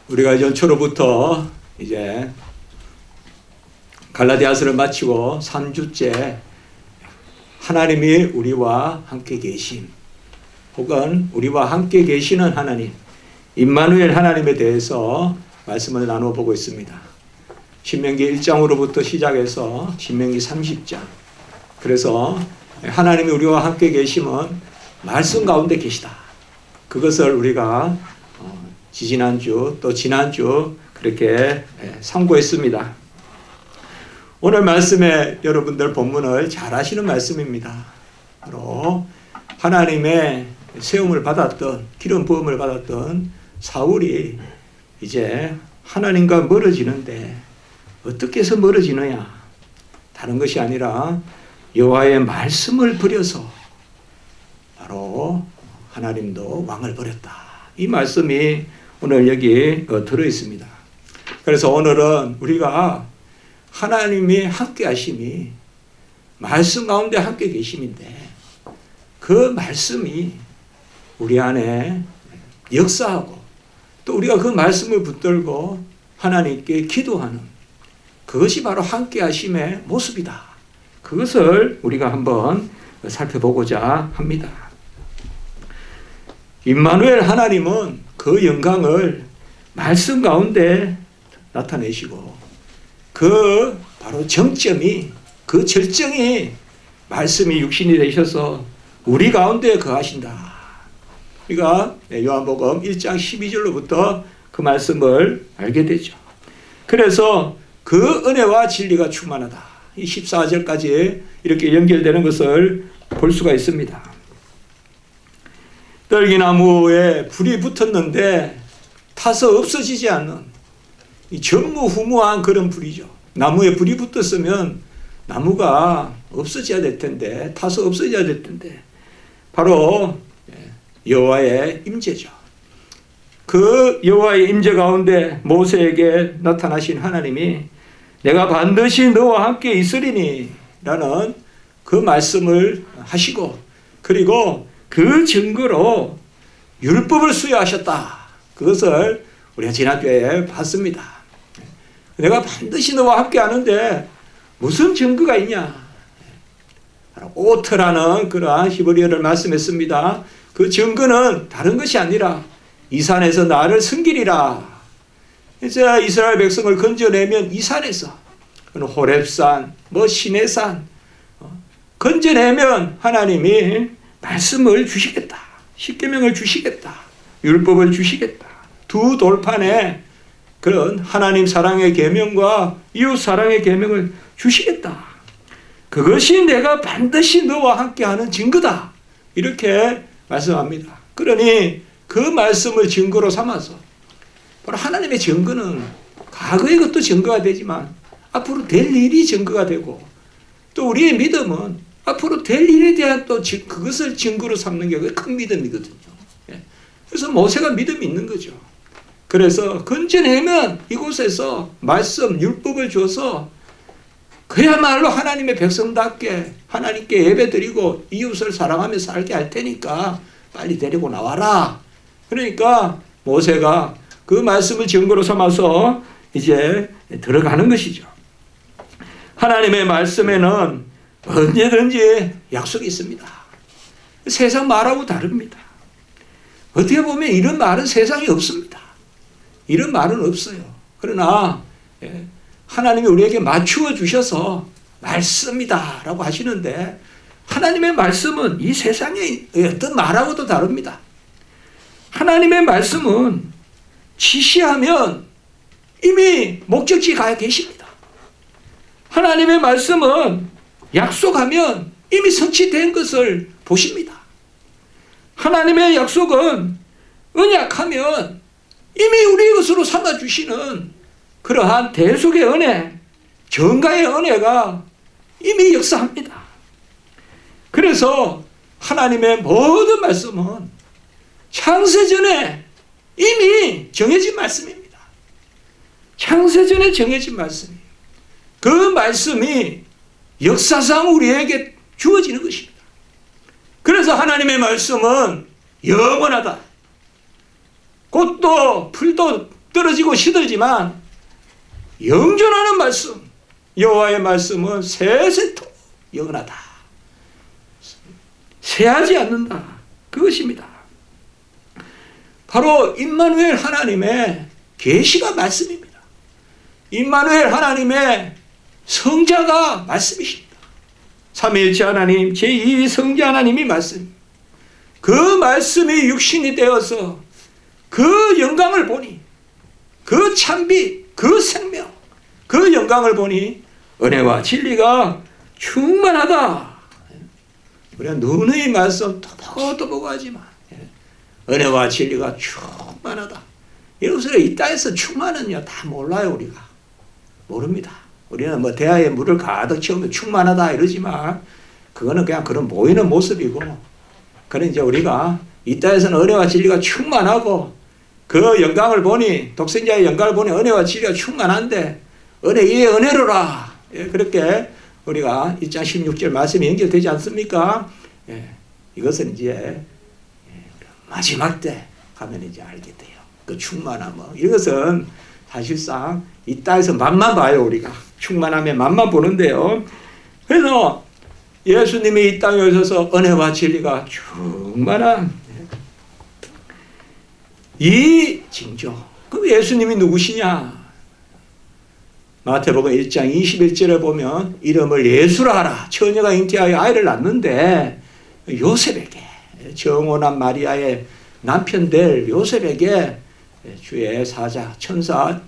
우리가 연초로부터 이제 갈라디아서를 마치고 3주째 하나님이 우리와 함께 계심, 혹은 우리와 함께 계시는 하나님, 임마누엘 하나님에 대해서 말씀을 나누어 보고 있습니다. 신명기 1장으로부터 시작해서 신명기 30장. 그래서 하나님이 우리와 함께 계심은 말씀 가운데 계시다. 그것을 우리가 지지난주 또 지난주 그렇게 상고했습니다. 오늘 말씀에 여러분들 본문을 잘 아시는 말씀입니다. 바로 하나님의 세움을 받았던, 기름 부음을 받았던 사울이 이제 하나님과 멀어지는데 어떻게 해서 멀어지느냐? 다른 것이 아니라 여호와의 말씀을 버려서 바로 하나님도 왕을 버렸다. 이 말씀이 오늘 여기 들어 있습니다. 그래서 오늘은 우리가 하나님이 함께 하심이 말씀 가운데 함께 계심인데 그 말씀이 우리 안에 역사하고 또 우리가 그 말씀을 붙들고 하나님께 기도하는 그것이 바로 함께 하심의 모습이다. 그것을 우리가 한번 살펴보고자 합니다. 임마누엘 하나님은 그 영광을 말씀 가운데 나타내시고 그 바로 정점이, 그 절정이 말씀이 육신이 되셔서 우리 가운데 거하신다. 우리가 요한복음 1장 12절로부터 그 말씀을 알게 되죠. 그래서 그 은혜와 진리가 충만하다. 이 14절까지 이렇게 연결되는 것을 볼 수가 있습니다. 떨기나무에 불이 붙었는데 타서 없어지지 않는 이 전무후무한 그런 불이죠. 나무에 불이 붙었으면 나무가 없어져야 될 텐데, 타서 없어져야 될 텐데, 바로 여호와의 임재죠. 그 여호와의 임재 가운데 모세에게 나타나신 하나님이 내가 반드시 너와 함께 있으리니 라는 그 말씀을 하시고, 그리고 그 증거로 율법을 수여하셨다. 그것을 우리가 지난주에 봤습니다. 내가 반드시 너와 함께 하는데 무슨 증거가 있냐? 오트라는 그러한 히브리어를 말씀했습니다. 그 증거는 다른 것이 아니라 이 산에서 나를 섬기리라. 이제 이스라엘 백성을 건져내면 이 산에서 호렙산, 시내산 건져내면 하나님이 말씀을 주시겠다. 십계명을 주시겠다. 율법을 주시겠다. 두 돌판에 그런 하나님 사랑의 계명과 이웃 사랑의 계명을 주시겠다. 그것이 내가 반드시 너와 함께하는 증거다. 이렇게 말씀합니다. 그러니 그 말씀을 증거로 삼아서 바로 하나님의 증거는 과거의 것도 증거가 되지만 앞으로 될 일이 증거가 되고 또 우리의 믿음은 앞으로 될 일에 대한 또 그것을 증거로 삼는 게 큰 믿음이거든요. 그래서 모세가 믿음이 있는 거죠. 그래서 건져내면 이곳에서 말씀, 율법을 줘서 그야말로 하나님의 백성답게 하나님께 예배드리고 이웃을 사랑하며 살게 할 테니까 빨리 데리고 나와라. 그러니까 모세가 그 말씀을 증거로 삼아서 이제 들어가는 것이죠. 하나님의 말씀에는 언제든지 약속이 있습니다. 세상 말하고 다릅니다. 어떻게 보면 이런 말은 세상에 없습니다. 이런 말은 없어요. 그러나 하나님이 우리에게 맞추어 주셔서 말씀이다 라고 하시는데 하나님의 말씀은 이 세상의 어떤 말하고도 다릅니다. 하나님의 말씀은 지시하면 이미 목적지에 가 계십니다. 하나님의 말씀은 약속하면 이미 성취된 것을 보십니다. 하나님의 약속은 언약하면 이미 우리의 것으로 삼아주시는 그러한 대속의 은혜, 정가의 은혜가 이미 역사합니다. 그래서 하나님의 모든 말씀은 창세전에 이미 정해진 말씀입니다. 창세전에 정해진 말씀이에요. 그 말씀이 역사상 우리에게 주어지는 것입니다. 그래서 하나님의 말씀은 영원하다. 꽃도 풀도 떨어지고 시들지만 영존하는 말씀, 여호와의 말씀은 세세토록 영원하다. 쇠하지 않는다. 그것입니다. 바로 임마누엘 하나님의 계시가 말씀입니다. 임마누엘 하나님의 성자가 말씀이십니다. 삼위일체 하나님, 제2성자 하나님이 말씀. 그 말씀이 육신이 되어서 그 영광을 보니, 그 찬비, 그 생명, 그 영광을 보니 은혜와 진리가 충만하다. 우리가 누누이 말씀 또 보고 하지만 은혜와 진리가 충만하다. 이것을 이 땅에서 충만은요 다 몰라요. 우리가 모릅니다. 우리는 뭐 대하에 물을 가득 채우면 충만하다 이러지만 그거는 그냥 그런 보이는 모습이고, 그런 이제 우리가 이 땅에서는 은혜와 진리가 충만하고 그 영광을 보니, 독생자의 영광을 보니 은혜와 진리가 충만한데 은혜 위에 은혜로라. 예, 그렇게 우리가 1장 16절 말씀이 연결되지 않습니까? 예, 이것은 이제 마지막 때 가면 이제 알게 돼요. 그 충만함. 이것은 사실상 이 땅에서 맛만 봐요. 우리가 충만함의 맛만 보는데요. 그래서 예수님이 이 땅에 오셔서 은혜와 진리가 충만한 이 징조. 그럼 예수님이 누구시냐? 마태복음 1장 21절에 보면 이름을 예수라 하라. 처녀가 잉태하여 아이를 낳는데 요셉에게, 정혼한 마리아의 남편 될 요셉에게 주의 사자, 천사,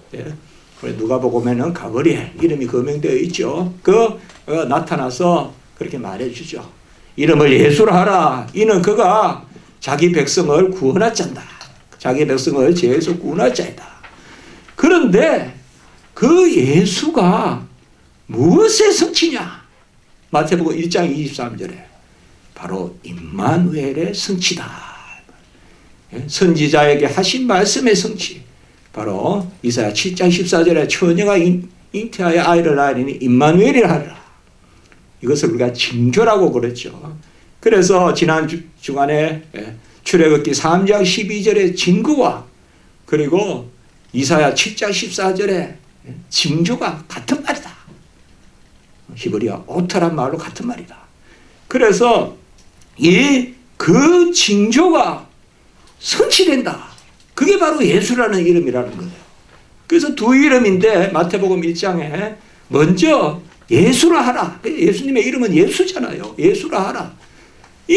누가복음에는 가브리엘 이름이 거명되어 있죠. 그 나타나서 그렇게 말해주죠. 이름을 예수라 하라. 이는 그가 자기 백성을 구원할 자다. 자기 백성을 죄에서 구원할 자이다. 그런데 그 예수가 무엇의 성취냐? 마태복음 1장 23절에 바로 임마누엘의 성취다. 선지자에게 하신 말씀의 성취, 바로 이사야 7장 14절에 처녀가 잉태하여 아이를 낳으니 임마누엘이라 하라. 이것을 우리가 징조라고 그랬죠. 그래서 지난 주간에 출애굽기 3장 12절의 징조와 그리고 이사야 7장 14절의 징조가 같은 말이다. 히브리어 오타란 말로 같은 말이다. 그래서 그 징조가 성취된다. 그게 바로 예수라는 이름이라는 거예요. 그래서 두 이름인데 마태복음 1장에 먼저 예수라 하라. 예수님의 이름은 예수잖아요. 예수라 하라. 이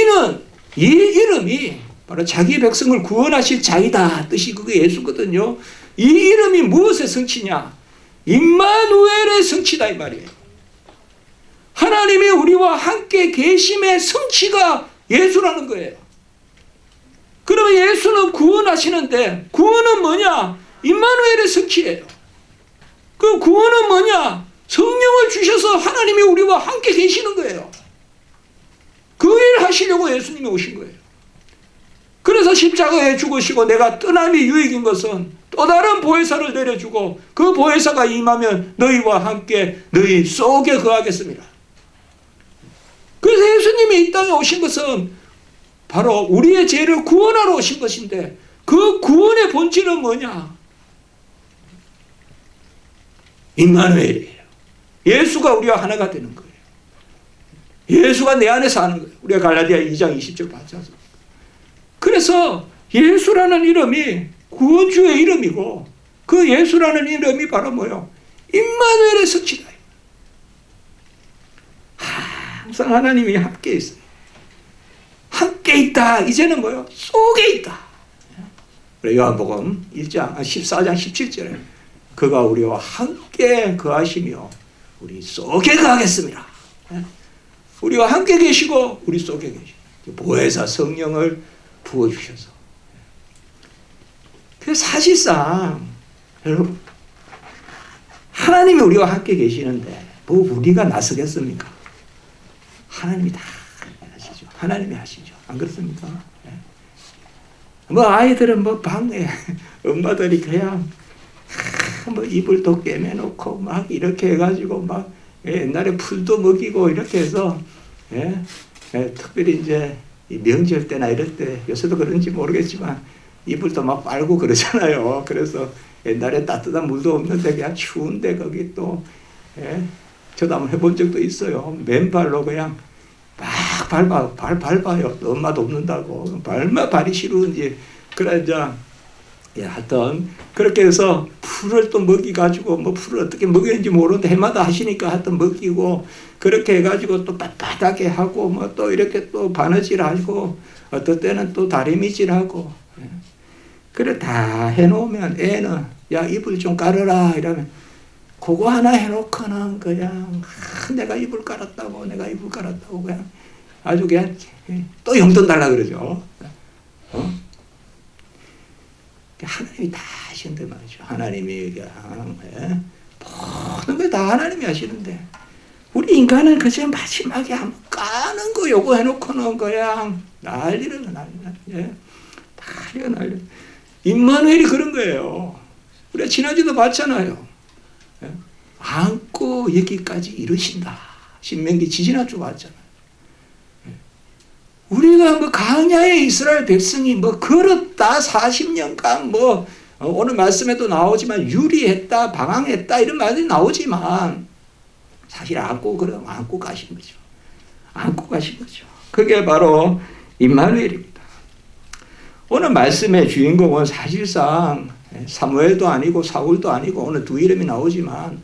이름이 바로 자기 백성을 구원하실 자이다 뜻이 그게 예수거든요. 이 이름이 무엇의 성취냐? 임마누엘의 성취다 이 말이에요. 하나님이 우리와 함께 계심의 성취가 예수라는 거예요. 그러면 예수는 구원하시는데 구원은 뭐냐? 임마누엘의 성취예요. 그 구원은 뭐냐? 성령을 주셔서 하나님이 우리와 함께 계시는 거예요. 그 일을 하시려고 예수님이 오신 거예요. 그래서 십자가에 죽으시고 내가 떠남이 유익인 것은 또 다른 보혜사를 내려주고 그 보혜사가 임하면 너희와 함께 너희 속에 거하겠습니다. 그래서 예수님이 이 땅에 오신 것은 바로 우리의 죄를 구원하러 오신 것인데 그 구원의 본질은 뭐냐? 임마누엘이에요. 예수가 우리와 하나가 되는 거예요. 예수가 내 안에 사는 거예요. 우리가 갈라디아 2장 20절 봤지 않습니까? 그래서 예수라는 이름이 구원주의 이름이고 그 예수라는 이름이 바로 뭐예요? 임마누엘의 성취다. 항상 하나님이 함께 있어요. 함께 있다. 이제는 뭐예요? 속에 있다. 요한복음 14장 17절에 그가 우리와 함께 거하시며 우리 속에 거하겠습니다. 우리와 함께 계시고 우리 속에 계시고 보혜사 성령을 부어주셔서. 그래서 사실상 여러분 하나님이 우리와 함께 계시는데 뭐 우리가 나서겠습니까? 하나님이 다 하시죠. 하나님이 하시죠. 안 그렇습니까? 뭐 아이들은 뭐 방에 엄마들이 그냥 뭐 이불도 꿰매놓고 막 이렇게 해가지고 막 옛날에 풀도 먹이고 이렇게 해서 특별히 이제 명절 때나 이럴 때 요새도 그런지 모르겠지만 이불도 막 빨고 그러잖아요. 그래서 옛날에 따뜻한 물도 없는데 그냥 추운데 거기 또 저도 한번 해본 적도 있어요. 맨발로 그냥 막 밟아요. 엄마도 없는다고 발이 시루는지. 그래 이제 하여튼 그렇게 해서 풀을 또 먹이가지고 뭐 풀을 어떻게 먹이는지 모르는데 해마다 하시니까 하여튼 먹이고 그렇게 해가지고 또 빳빳하게 하고 뭐 또 이렇게 또 바느질하고 어떨 때는 또 다리미질하고 그래 다 해놓으면 애는 야 이불 좀 깔아라 이러면 그거 하나 해놓고는 그냥 내가 이불 깔았다고 그냥 아주 그냥 또 용돈 달라 그러죠. 하나님이 다 하시는데 말이죠. 하나님이 그냥 모든 걸 다 하나님이 하시는데 우리 인간은 그저 마지막에 한번 까는 거 요거 해놓고는 그냥 난리를 난리가 임마누엘이 그런 거예요. 우리가 지난주도 봤잖아요. 안고 여기까지 이르신다. 신명기 지지난주 봤잖아요. 우리가 뭐 광야에 이스라엘 백성이 뭐 걸었다 40년간 뭐 오늘 말씀에도 나오지만 유리했다 방황했다 이런 말이 나오지만 사실 안고 가신 거죠. 안고 가신 거죠. 그게 바로 임마누엘입니다. 오늘 말씀의 주인공은 사실상 사무엘도 아니고 사울도 아니고 오늘 두 이름이 나오지만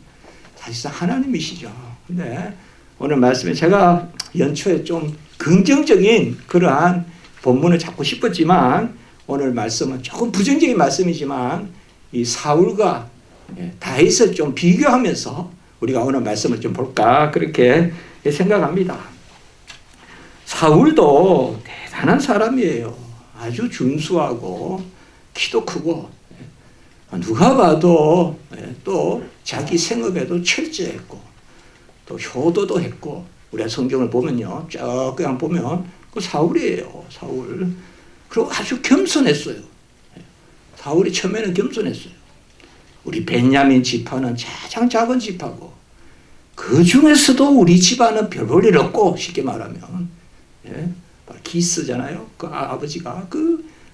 사실상 하나님이시죠. 근데 오늘 말씀에 제가 연초에 좀 긍정적인 그러한 본문을 잡고 싶었지만 오늘 말씀은 조금 부정적인 말씀이지만 이 사울과 다윗을 좀 비교하면서 우리가 오늘 말씀을 좀 볼까 그렇게 생각합니다. 사울도 대단한 사람이에요. 아주 준수하고 키도 크고 누가 봐도 또 자기 생업에도 철저했고 또 효도도 했고 우리가 성경을 보면요 쭉 그냥 보면 그 사울이에요. 사울. 그리고 아주 겸손했어요. 사울이 처음에는 겸손했어요. 우리 베냐민 지파는 가장 작은 지파고 그 중에서도 우리 집안은 별 볼 일 없고 쉽게 말하면 기스잖아요. 그 아버지가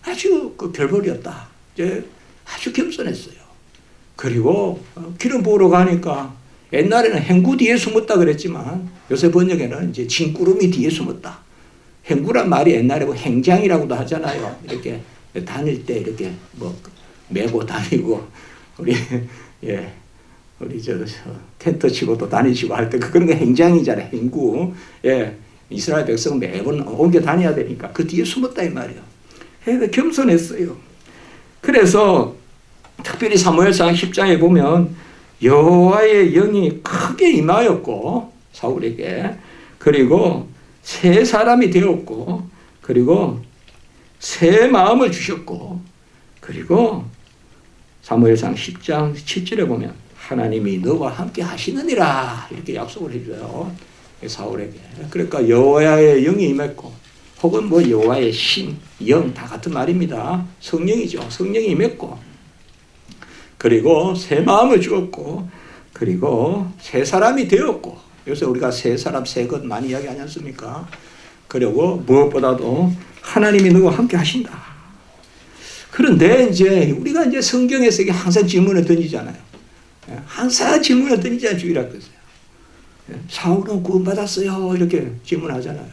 아주 별 볼이었다. 아주 겸손했어요. 그리고 기름 부으러 가니까 옛날에는 행구 뒤에 숨었다 그랬지만 요새 번역에는 이제 진구름이 뒤에 숨었다. 행구란 말이 옛날에 뭐 행장이라고도 하잖아요. 이렇게 다닐 때 이렇게 뭐 메고 다니고 우리 텐트 치고 또 다니시고 할 때 그런 게 행장이잖아요. 행구. 이스라엘 백성은 매번 옮겨 다녀야 되니까 그 뒤에 숨었다 이 말이에요. 겸손했어요. 그래서 특별히 사무엘상 10장에 보면 여호와의 영이 크게 임하였고 사울에게 그리고 새 사람이 되었고 그리고 새 마음을 주셨고 그리고 사무엘상 10장 7절에 보면 하나님이 너와 함께 하시느니라 이렇게 약속을 해줘요. 사울에게. 그러니까 여호와의 영이 임했고 혹은 뭐 여호와의 신, 영 다 같은 말입니다. 성령이죠. 성령이 임했고 그리고 새 마음을 주었고 그리고 새 사람이 되었고 요새 우리가 새 사람 새 것 많이 이야기하지 않습니까? 그리고 무엇보다도 하나님이 너와 함께 하신다. 그런데 이제 우리가 이제 성경에서 항상 질문을 던지잖아요. 항상 질문을 던지잖아요. 주일학교에서. 사울은 구원받았어요. 이렇게 질문하잖아요.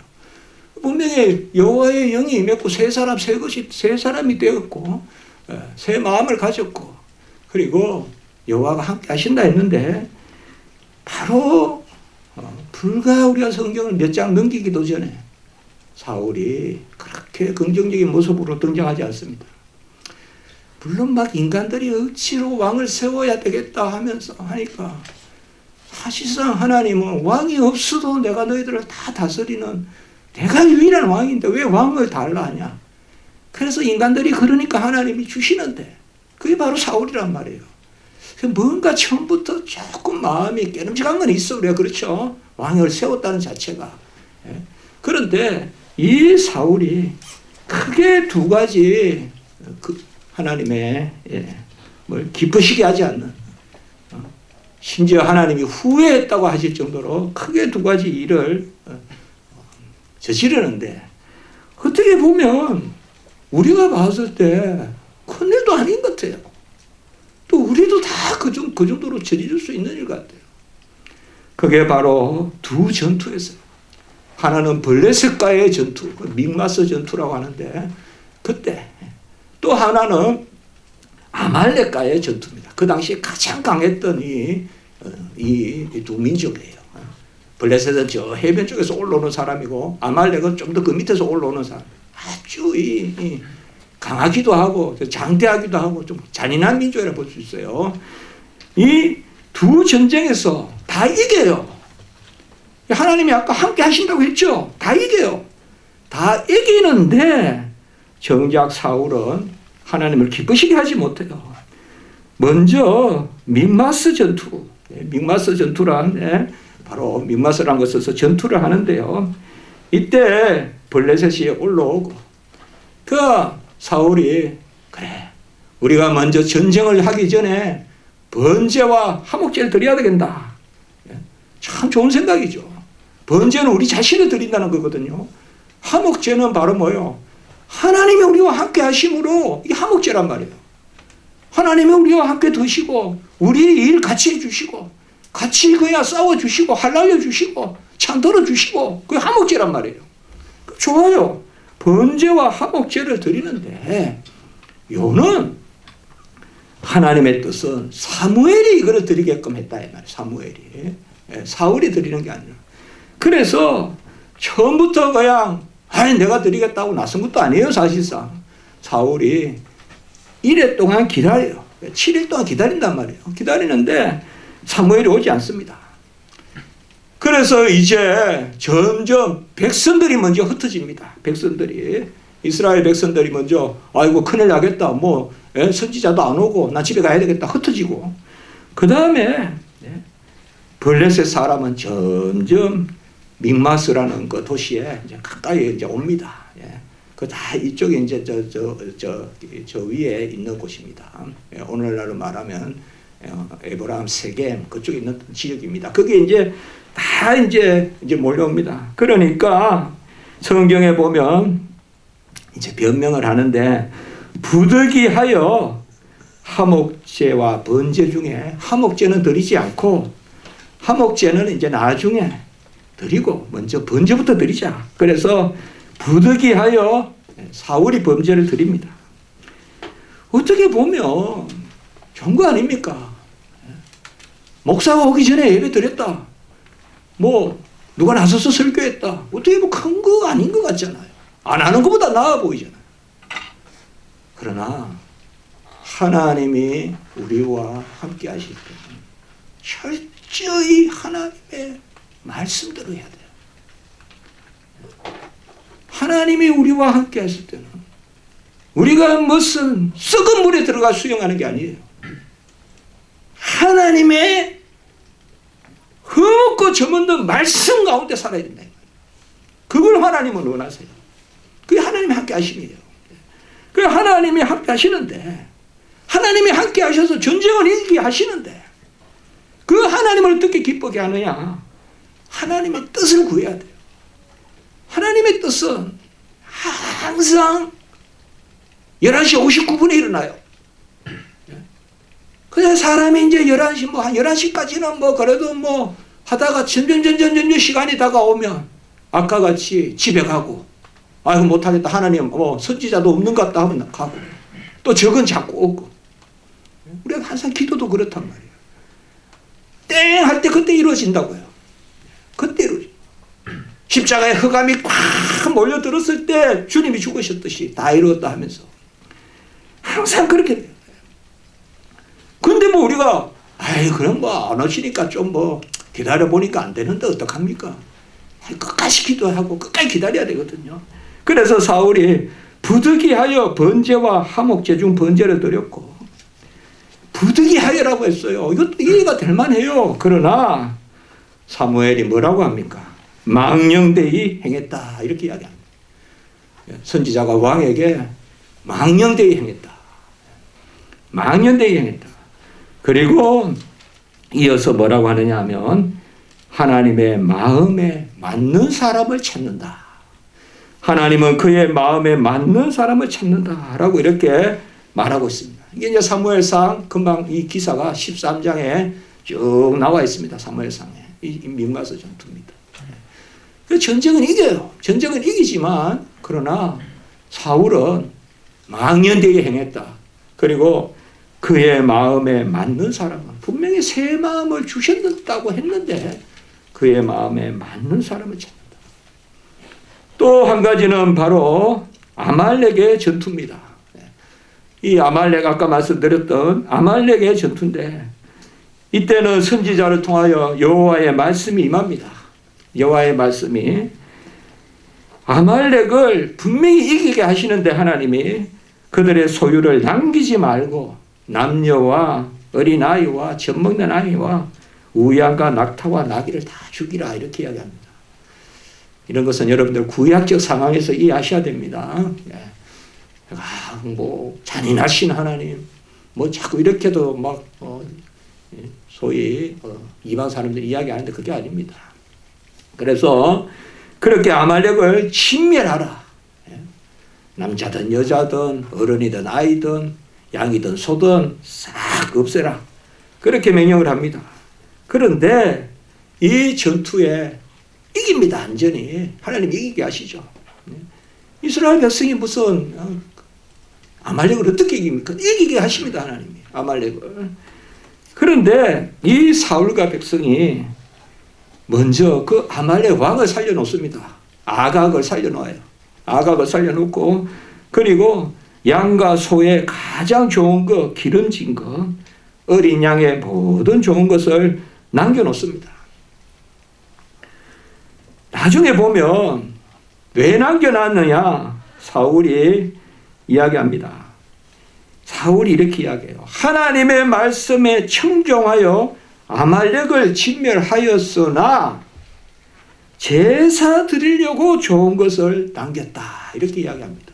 분명히 여호와의 영이 임했고 새 사람이 되었고 새 마음을 가졌고 그리고 여호와가 함께 하신다 했는데 바로 불과 우리가 성경을 몇 장 넘기기도 전에 사울이 그렇게 긍정적인 모습으로 등장하지 않습니다. 물론 막 인간들이 억지로 왕을 세워야 되겠다 하면서 하니까 사실상 하나님은 왕이 없어도 내가 너희들을 다 다스리는 내가 유일한 왕인데 왜 왕을 달라 하냐. 그래서 인간들이 그러니까 하나님이 주시는데 그게 바로 사울이란 말이에요. 뭔가 처음부터 조금 마음이 깨름직한 건 있어. 우리가 그렇죠. 왕을 세웠다는 자체가. 그런데 이 사울이 크게 두 가지 하나님의 뭘 기쁘시게 하지 않는 심지어 하나님이 후회했다고 하실 정도로 크게 두 가지 일을 저지르는데 어떻게 보면 우리가 봤을 때 큰일도 아닌 것 같아요. 또 우리도 다 그 정도로 저지를 수 있는 일 같아요. 그게 바로 두 전투였어요. 하나는 블레셋과의 전투, 믹마스 전투라고 하는데, 그때 또 하나는 아말렉과의 전투입니다. 그 당시에 가장 강했던 이 두 민족이에요. 블레셋은 저 해변 쪽에서 올라오는 사람이고, 아말렉은 좀 더 그 밑에서 올라오는 사람. 아주 강하기도 하고 장대하기도 하고 좀 잔인한 민족이라 볼 수 있어요. 이 두 전쟁에서 다 이겨요. 하나님이 아까 함께 하신다고 했죠. 다 이겨요. 다 이기는데 정작 사울은 하나님을 기쁘시게 하지 못해요. 먼저 믹마스 전투, 믹마스 전투란 바로 믹마스라는 것을 써서 전투를 하는데요. 이때 블레셋이 올라오고 그 사울이 그래 우리가 먼저 전쟁을 하기 전에 번제와 화목제를 드려야 되겠다. 참 좋은 생각이죠. 번제는 우리 자신을 드린다는 거거든요. 화목제는 바로 뭐예요? 하나님이 우리와 함께 하심으로 이 화목제란 말이에요. 하나님이 우리와 함께 드시고 우리 일 같이 해주시고 같이 그냥 싸워주시고 할랄려주시고 참 들어주시고 그게 화목제란 말이에요. 좋아요. 번제와 화목제를 드리는데 요는 하나님의 뜻은 사무엘이 이거를 드리게끔 했다 이 말이에요. 사무엘이. 사울이 드리는 게 아니라. 그래서 처음부터 그냥 내가 드리겠다고 나선 것도 아니에요. 사실상 사울이 1회 동안 기다려요. 7일 동안 기다린단 말이에요. 기다리는데 사무엘이 오지 않습니다. 그래서 이제 점점 백성들이 먼저 흩어집니다. 백성들이 이스라엘 백성들이 먼저 아이고 큰일 나겠다. 선지자도 안 오고 나 집에 가야 되겠다. 흩어지고 그 다음에 블레셋 사람은 점점 믹마스라는 그 도시에 이제 가까이 이제 옵니다. 그 다 이쪽에 이제 저 위에 있는 곳입니다. 오늘날로 말하면 에브라임 세겜 그쪽에 있는 지역입니다. 그게 이제 다 이제 몰려옵니다. 그러니까 성경에 보면 이제 변명을 하는데 부득이하여 화목제와 번제 중에 화목제는 드리지 않고 화목제는 이제 나중에 드리고 먼저 번제부터 드리자. 그래서 부득이하여 사울이 번제를 드립니다. 어떻게 보면 좋은 거 아닙니까? 목사가 오기 전에 예배 드렸다. 누가 나서서 설교했다. 어떻게 보면 큰 거 아닌 것 같잖아요. 안 하는 것보다 나아 보이잖아요. 그러나 하나님이 우리와 함께 하실 때는 철저히 하나님의 말씀대로 해야 돼요. 하나님이 우리와 함께 하실 때는 우리가 무슨 썩은 물에 들어가 수영하는 게 아니에요. 하나님의 흠없고 점없는 말씀 가운데 살아야 된다. 그걸 하나님은 원하세요. 그게 하나님이 함께 하심이에요. 그 하나님이 함께 하시는데 하나님이 함께 하셔서 전쟁을 이기게 하시는데 그 하나님을 어떻게 기쁘게 하느냐? 하나님의 뜻을 구해야 돼요. 하나님의 뜻은 항상 11시 59분에 일어나요. 그래서 사람이 이제 11시, 한 11시까지는 그래도 하다가 점점 시간이 다가오면 아까 같이 집에 가고, 아이고 못하겠다. 하나님, 선지자도 없는 것 같다 하면 가고, 또 적은 자꾸 오고. 우리가 항상 기도도 그렇단 말이에요. 땡! 할 때 그때 이루어진다고요. 그때 이루어져. 십자가에 흑암이 꽉 몰려들었을 때 주님이 죽으셨듯이 다 이루었다 하면서. 항상 그렇게 돼요. 근데 우리가, 그럼 안 오시니까 좀 기다려보니까 안 되는데 어떡합니까? 끝까지 기도하고 끝까지 기다려야 되거든요. 그래서 사울이 부득이하여 번제와 화목제 중 번제를 드렸고, 부득이하여라고 했어요. 이것도 이해가 될 만해요. 그러나 사무엘이 뭐라고 합니까? 망령되이 행했다. 이렇게 이야기합니다. 선지자가 왕에게 망령되이 행했다. 망령되이 행했다. 그리고 이어서 뭐라고 하느냐 하면 하나님의 마음에 맞는 사람을 찾는다. 하나님은 그의 마음에 맞는 사람을 찾는다라고 이렇게 말하고 있습니다. 이게 이제 사무엘상 금방 이 기사가 13장에 쭉 나와 있습니다. 사무엘상에. 이 mik마스 전투입니다. 전쟁은 이겨요. 전쟁은 이기지만 그러나 사울은 망연되게 행했다. 그리고 그의 마음에 맞는 사람은 분명히 새 마음을 주셨다고 했는데 그의 마음에 맞는 사람을 찾는다. 또 한 가지는 바로 아말렉의 전투입니다. 이 아말렉 아까 말씀드렸던 아말렉의 전투인데 이때는 선지자를 통하여 여호와의 말씀이 임합니다. 여호와의 말씀이 아말렉을 분명히 이기게 하시는데 하나님이 그들의 소유를 남기지 말고 남녀와 어린아이와 젖먹는 아이와 우양과 낙타와 나귀를 다 죽이라 이렇게 이야기합니다. 이런 것은 여러분들 구약적 상황에서 이해하셔야 됩니다. 뭐 잔인하신 하나님 뭐 자꾸 이렇게도 막 소위 이방 사람들이 이야기하는데 그게 아닙니다. 그래서 그렇게 아말렉을 진멸하라. 남자든 여자든 어른이든 아이든 양이든 소든 싹 없애라. 그렇게 명령을 합니다. 그런데 이 전투에 이깁니다. 완전히 하나님 이기게 하시죠. 이스라엘 백성이 무슨 아말렉을 어떻게 이깁니까? 이기게 하십니다. 하나님이 아말렉을. 그런데 이 사울과 백성이 먼저 그 아말렉 왕을 살려놓습니다. 아각을 살려놓아요. 아각을 살려놓고 그리고 양과 소의 가장 좋은 것, 기름진 것, 어린 양의 모든 좋은 것을 남겨놓습니다. 나중에 보면 왜 남겨놨느냐 사울이 이야기합니다. 사울이 이렇게 이야기해요. 하나님의 말씀에 청종하여 아말렉을 진멸하였으나 제사 드리려고 좋은 것을 남겼다. 이렇게 이야기합니다.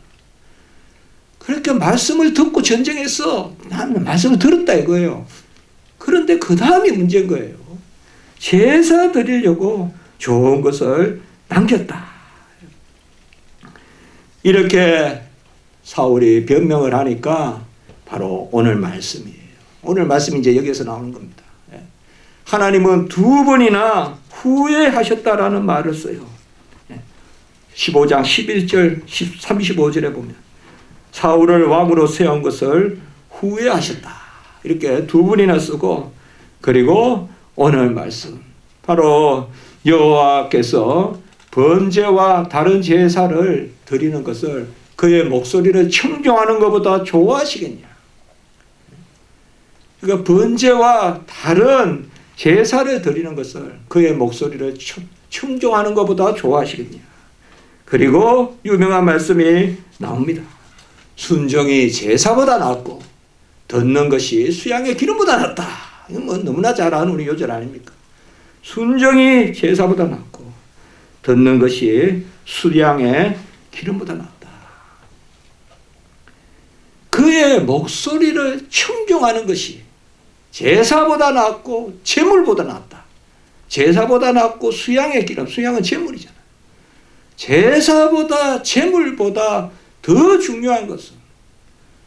그렇게 말씀을 듣고 전쟁했어. 나는 말씀을 들었다 이거예요. 그런데 그 다음이 문제인 거예요. 제사 드리려고 좋은 것을 남겼다. 이렇게 사울이 변명을 하니까 바로 오늘 말씀이에요. 오늘 말씀이 이제 여기에서 나오는 겁니다. 하나님은 두 번이나 후회하셨다라는 말을 써요. 15장 11절 35절에 보면 사울을 왕으로 세운 것을 후회하셨다. 이렇게 두 번이나 쓰고 그리고 오늘 말씀 바로 여호와께서 번제와 다른 제사를 드리는 것을 그의 목소리를 청종하는 것보다 좋아하시겠냐. 그러니까 번제와 다른 제사를 드리는 것을 그의 목소리를 청종하는 것보다 좋아하시겠냐. 그리고 유명한 말씀이 나옵니다. 순종이 제사보다 낫고 듣는 것이 수양의 기름보다 낫다. 이건 뭐 너무나 잘 아는 우리 요절 아닙니까? 순종이 제사보다 낫고 듣는 것이 수양의 기름보다 낫다. 그의 목소리를 청종하는 것이 제사보다 낫고 제물보다 낫다. 제사보다 낫고 수양의 기름, 수양은 제물이잖아. 제사보다 제물보다 더 중요한 것은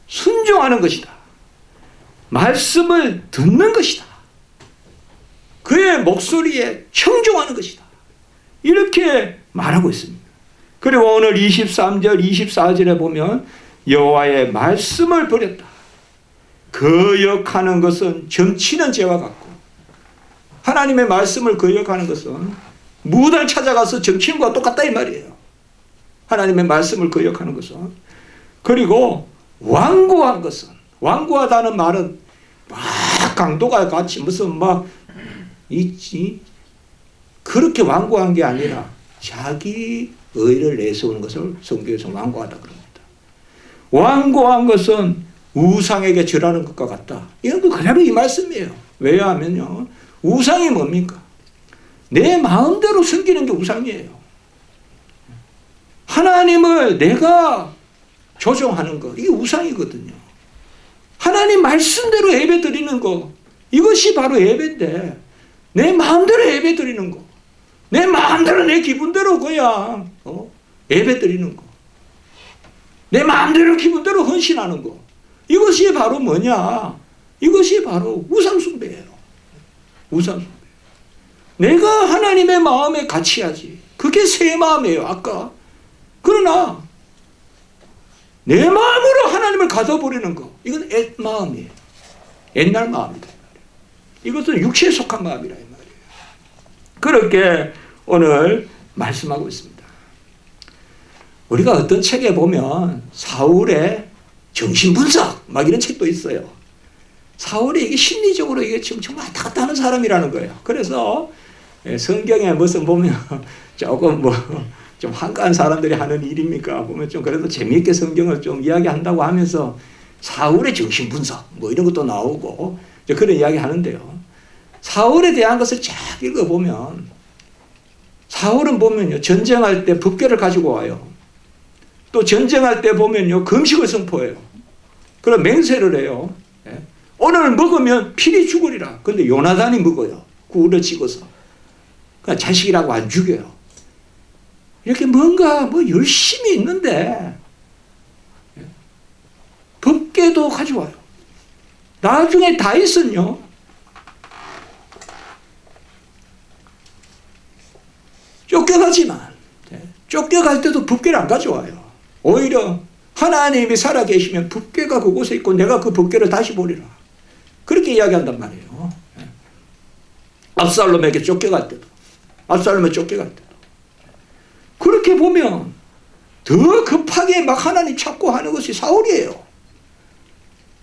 순종하는 것이다. 말씀을 듣는 것이다. 그의 목소리에 청종하는 것이다. 이렇게 말하고 있습니다. 그리고 오늘 23절, 24절에 보면 여호와의 말씀을 버렸다. 거역하는 것은 점치는 죄와 같고 하나님의 말씀을 거역하는 것은 무당 찾아가서 점치는 것과 똑같다 이 말이에요. 하나님의 말씀을 거역하는 것은. 그리고 완고한 것은, 완고하다는 말은 막 강도가 같이 무슨 막 있지 그렇게 완고한 게 아니라 자기 의를 내세우는 것을 성경에서 완고하다 그럽니다. 완고한 것은 우상에게 절하는 것과 같다. 이건 그대로 이 말씀이에요. 왜냐하면요, 우상이 뭡니까? 내 마음대로 섬기는 게 우상이에요. 하나님을 내가 조종하는 거, 이게 우상이거든요. 하나님 말씀대로 예배 드리는 거, 이것이 바로 예배인데 내 마음대로 예배 드리는 거, 내 마음대로 내 기분대로 그냥 예배 드리는 거, 내 마음대로 기분대로 헌신하는 거, 이것이 바로 뭐냐? 이것이 바로 우상숭배예요. 우상숭배. 내가 하나님의 마음에 갇혀야지. 그게 새 마음이에요. 아까. 그러나 내 마음으로 하나님을 가둬버리는 거, 이건 옛 마음이에요. 옛날 마음이다. 이것은 육체에 속한 마음이라 이 말이에요. 그렇게 오늘 말씀하고 있습니다. 우리가 어떤 책에 보면 사울의 정신분석 막 이런 책도 있어요. 사울이 이게 심리적으로 이게 지금 정말 왔다 갔다 하는 사람이라는 거예요. 그래서 성경에 무슨 보면 조금 좀 한가한 사람들이 하는 일입니까? 보면 좀 그래도 재미있게 성경을 좀 이야기한다고 하면서 사울의 정신분석 뭐 이런 것도 나오고 그런 이야기 하는데요. 사울에 대한 것을 쫙 읽어보면 사울은 보면요. 전쟁할 때 법궤를 가지고 와요. 또 전쟁할 때 보면요. 금식을 선포해요. 그럼 맹세를 해요. 오늘 먹으면 필히 죽으리라. 근데 요나단이 먹어요. 굴을 찍어서. 그러니까 자식이라고 안 죽여요. 이렇게 뭔가 열심히 있는데 법궤도 가져와요. 나중에 다윗은요. 쫓겨가지만 쫓겨갈 때도 법궤를 안 가져와요. 오히려 하나님이 살아계시면 법궤가 그곳에 있고 내가 그 법궤를 다시 보리라. 그렇게 이야기한단 말이에요. 압살롬에게 쫓겨갈 때도, 압살롬에 쫓겨갈 때도. 그렇게 보면 더 급하게 막 하나님 찾고 하는 것이 사울이에요.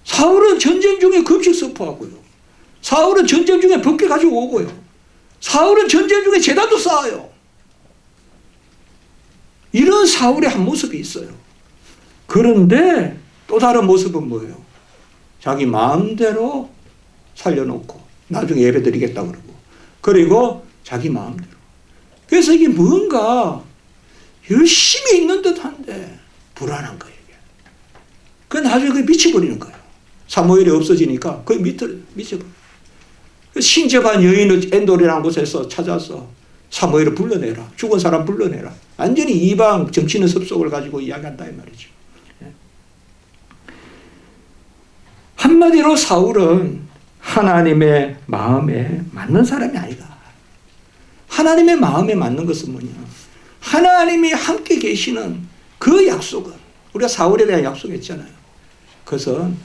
사울은 전쟁 중에 금식 선포하고요. 사울은 전쟁 중에 법궤 가지고 오고요. 사울은 전쟁 중에 제단도 쌓아요. 이런 사울의 한 모습이 있어요. 그런데 또 다른 모습은 뭐예요? 자기 마음대로 살려놓고 나중에 예배드리겠다 그러고 그리고 자기 마음대로. 그래서 이게 뭔가 열심히 있는 듯한데 불안한 거예요. 그 나중에 그게 미쳐버리는 거예요. 사무엘이 없어지니까 그게 미쳐버려요. 신접한 여인을 엔돌이라는 곳에서 찾아서 사무엘을 불러내라. 죽은 사람 불러내라. 완전히 이방 정치는 습속을 가지고 이야기한다 이 말이죠. 한마디로 사울은 하나님의 마음에 맞는 사람이 아니다. 하나님의 마음에 맞는 것은 뭐냐? 하나님이 함께 계시는 그 약속은 우리가 사울에 대한 약속했잖아요. 그것은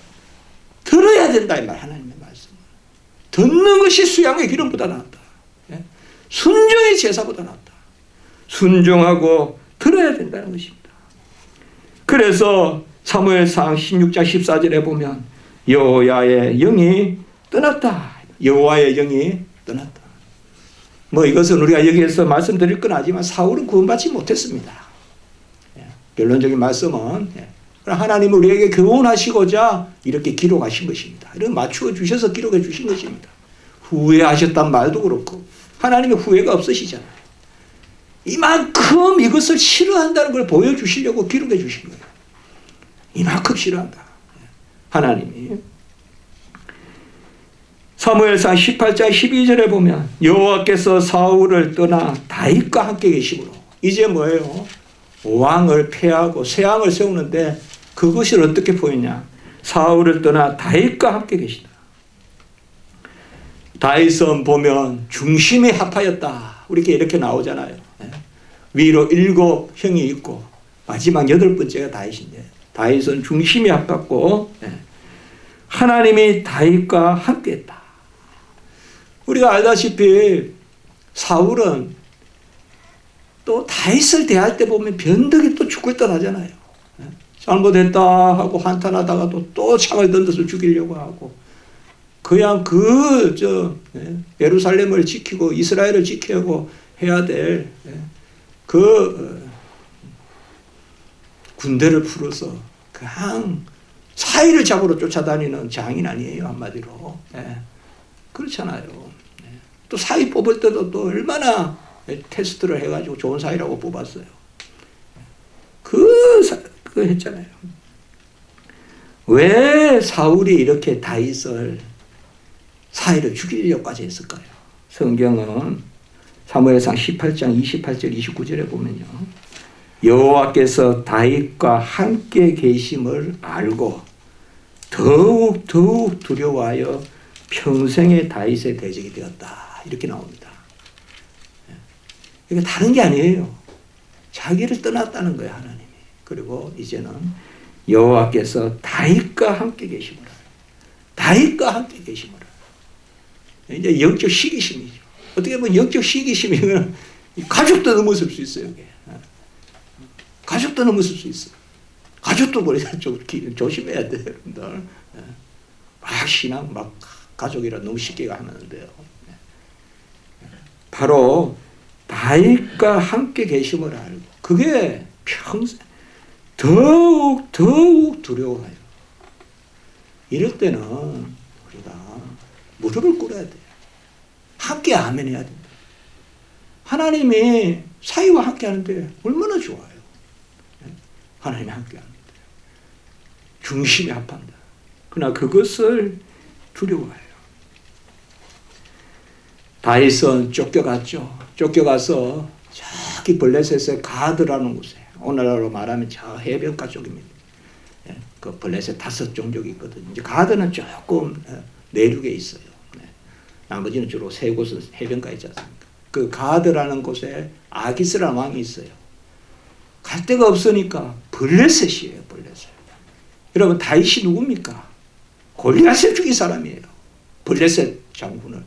들어야 된다 이 말. 하나님의 말씀을 듣는 것이 수양의 기름보다 낫다. 순종의 제사보다 낫다. 순종하고 들어야 된다는 것입니다. 그래서 사무엘상 16장 14절에 보면 여호와의 영이 떠났다. 여호와의 영이 떠났다. 이것은 우리가 여기에서 말씀드릴 건 아니지만 사울은 구원받지 못했습니다. 결론적인 말씀은 하나님은 우리에게 교훈하시고자 이렇게 기록하신 것입니다. 이런 맞추어 주셔서 기록해 주신 것입니다. 후회하셨단 말도 그렇고 하나님의 후회가 없으시잖아요. 이만큼 이것을 싫어한다는 걸 보여주시려고 기록해 주신 거예요. 이만큼 싫어한다. 하나님이. 사무엘상 18장 12절에 보면 여호와께서 사울을 떠나 다윗과 함께 계심으로 이제 뭐예요? 왕을 폐하고 새 왕을 세우는데 그것이 어떻게 보이냐? 사울을 떠나 다윗과 함께 계시다. 다윗은 보면 중심에 합하였다. 이렇게 나오잖아요. 위로 7형이 있고 마지막 8번째가 다윗인데 다윗은 중심에 합했고 하나님이 다윗과 함께했다. 우리가 알다시피 사울은 또 다윗을 대할 때 보면 변덕이 또 죽을 듯 하잖아요. 잘못했다 하고 한탄하다가 또 창을 던져서 죽이려고 하고 그냥 예루살렘을 지키고 이스라엘을 지키고 해야 될 군대를 풀어서 그냥 사이를 잡으러 쫓아다니는 장인 아니에요, 한마디로. 그렇잖아요. 또 사이 뽑을 때도 또 얼마나 테스트를 해가지고 좋은 사이라고 뽑았어요. 그거 했잖아요. 왜 사울이 이렇게 다윗을 사이를 죽이려고까지 했을까요? 성경은 사무엘상 18장 28절 29절에 보면요. 여호와께서 다윗과 함께 계심을 알고 더욱 두려워하여 평생의 다윗의 대적이 되었다. 이렇게 나옵니다. 이게 다른 게 아니에요. 자기를 떠났다는 거예요, 하나님이. 그리고 이제는 여호와께서 다윗과 함께 계심으로, 다윗과 함께 계심으로. 이제 영적 시기심이죠. 어떻게 보면 영적 시기심이면 가족도 넘어설 수 있어요. 이게. 가족도 넘어설 수 있어요. 가족도 그래서 좀 조심해야 돼요, 여러분들. 막 신앙, 막 가족이라 너무 쉽게 하면 안 돼요. 바로 다윗과 함께 계심을 알고, 그게 평생 더욱 두려워해요. 이럴 때는 우리가 무릎을 꿇어야 돼요. 함께 아멘 해야 된다. 하나님이 사위와 함께 하는데 얼마나 좋아요. 하나님이 함께 합니다. 중심이 합한다. 그러나 그것을 두려워해요. 다윗은 쫓겨갔죠. 쫓겨가서 저기 블레셋의 가드라는 곳에, 오늘날로 말하면 저 해변가 쪽입니다. 그 블레셋 5 종족이 있거든요. 이제 가드는 조금 내륙에 있어요. 나머지는 주로 3곳은 해변가에 있지 않습니까? 그 가드라는 곳에 아기스라는 왕이 있어요. 갈 데가 없으니까 블레셋이에요, 블레셋. 여러분, 다윗이 누굽니까? 골리앗을 죽인 사람이에요. 블레셋 장군을.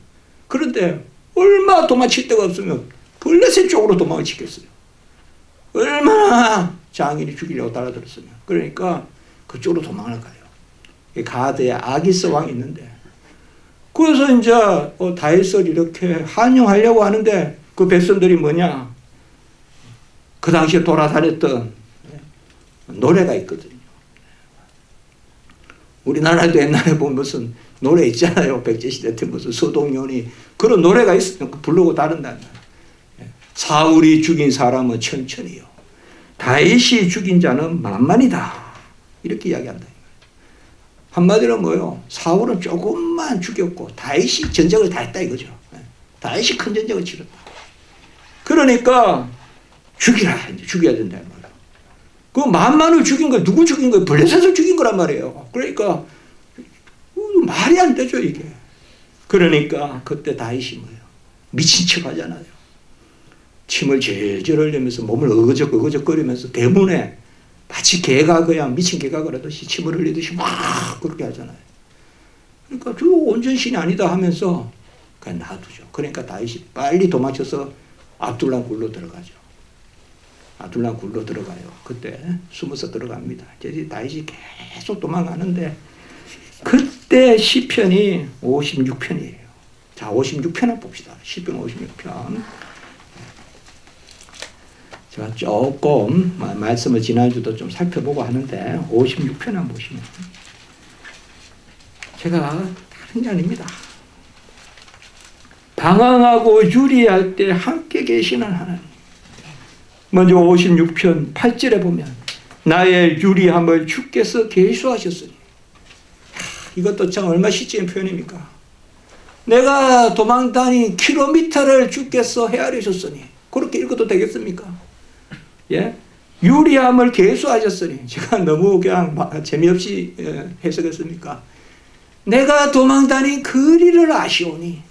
그런데 얼마나 도망칠 데가 없으면 블레셋 쪽으로 도망을 치겠어요. 얼마나 장인이 죽이려고 달아들었으면. 그러니까 그쪽으로 도망을 가요. 가드에 아기스 왕이 있는데, 그래서 이제 다윗을 이렇게 환영하려고 하는데 그 백성들이 뭐냐? 그 당시에 돌아다녔던 노래가 있거든요. 우리나라에도 옛날에 보면 무슨 노래 있잖아요. 백제시대 때 무슨 소동연이 그런 노래가 있으면 부르고 다른다는 거예요. 사울이 죽인 사람은 천천히요, 다윗이 죽인 자는 만만이다. 이렇게 이야기한다. 한마디로 뭐요? 사울은 조금만 죽였고 다윗이 전쟁을 다 했다 이거죠. 다윗이 큰 전쟁을 치렀다. 그러니까 죽이라, 이제 죽여야 된다 말이에요. 그 만만을 죽인 거 누구 죽인 거예요? 블레셋을 죽인 거란 말이에요. 그러니까 말이 안 되죠, 이게. 그러니까 그때 다윗이 뭐예요? 미친 척 하잖아요. 침을 질질 흘리면서 몸을 어거적거리면서 대문에 마치 개가 그냥 미친 개가 그러듯이 침을 흘리듯이 막 그렇게 하잖아요. 그러니까 저 온전신이 아니다 하면서 그냥 놔두죠. 그러니까 다윗이 빨리 도망쳐서 압둘람 굴로 들어가죠. 압둘람 굴로 들어가요. 그때 숨어서 들어갑니다. 이제 다윗이 계속 도망가는데 그때 시편이 56편이에요. 자, 56편 한번 봅시다. 시편 56편. 제가 조금 말씀을 지난주도 좀 살펴보고 하는데 56편 한번 보시면, 제가 다른 게 아닙니다. 방황하고 유리할 때 함께 계시는 하나님. 먼저 56편 8절에 보면 나의 유리함을 주께서 계수하셨으니, 이것도 참 얼마나 시적인 표현입니까? 내가 도망다닌 킬로미터를 주께서 헤아리셨으니, 그렇게 읽어도 되겠습니까? 예? 유리함을 계수하셨으니, 제가 너무 그냥 재미없이 해석했습니까? 내가 도망다닌 거리를 아시오니